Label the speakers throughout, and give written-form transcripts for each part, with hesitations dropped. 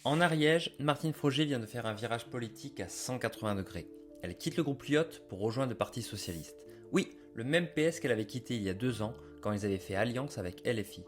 Speaker 1: En Ariège, Martine Froger vient de faire un virage politique à 180 degrés. Elle quitte le groupe Lyot pour rejoindre le Parti Socialiste. Oui, le même PS qu'elle avait quitté il y a 2 ans quand ils avaient fait alliance avec LFI.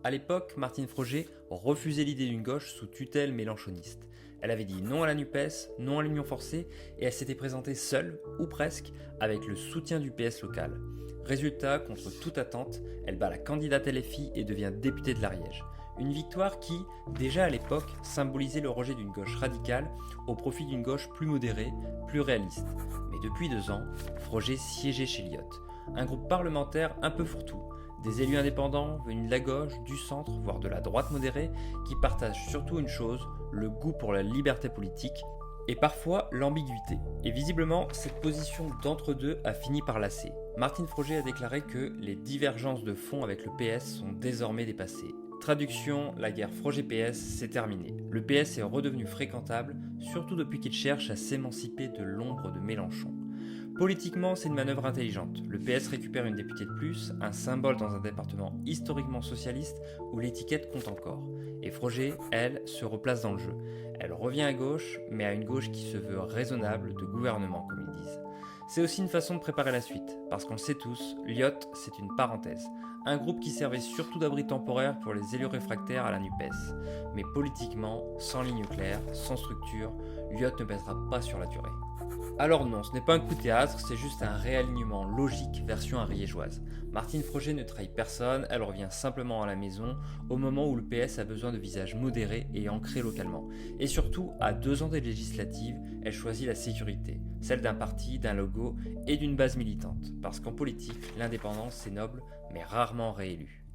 Speaker 1: À l'époque, Martine Froger refusait l'idée d'une gauche sous tutelle mélenchoniste. Elle avait dit non à la NUPES, non à l'union forcée, et elle s'était présentée seule, ou presque, avec le soutien du PS local. Résultat, contre toute attente, elle bat la candidate LFI et devient députée de l'Ariège. Une victoire qui, déjà à l'époque, symbolisait le rejet d'une gauche radicale au profit d'une gauche plus modérée, plus réaliste. Mais depuis 2 ans, Froger siégeait chez Lyot, un groupe parlementaire un peu fourre-tout. Des élus indépendants venus de la gauche, du centre, voire de la droite modérée, qui partagent surtout une chose, le goût pour la liberté politique et parfois l'ambiguïté. Et visiblement, cette position d'entre-deux a fini par lasser. Martine Froger a déclaré que les divergences de fond avec le PS sont désormais dépassées. Traduction, la guerre Froger-PS, c'est terminé. Le PS est redevenu fréquentable, surtout depuis qu'il cherche à s'émanciper de l'ombre de Mélenchon. Politiquement, c'est une manœuvre intelligente. Le PS récupère une députée de plus, un symbole dans un département historiquement socialiste où l'étiquette compte encore. Et Froger, elle, se replace dans le jeu. Elle revient à gauche, mais à une gauche qui se veut raisonnable de gouvernement, comme ils disent. C'est aussi une façon de préparer la suite, parce qu'on le sait tous, Lyot, c'est une parenthèse. Un groupe qui servait surtout d'abri temporaire pour les élus réfractaires à la NUPES. Mais politiquement, sans ligne claire, sans structure, Lyot ne pèsera pas sur la durée. Alors non, ce n'est pas un coup de théâtre, c'est juste un réalignement logique version ariégeoise. Martine Froger ne trahit personne, elle revient simplement à la maison au moment où le PS a besoin de visages modérés et ancrés localement. Et surtout, à 2 ans des législatives, elle choisit la sécurité, celle d'un parti, d'un logo et d'une base militante. Parce qu'en politique, l'indépendance c'est noble, mais rarement réélu.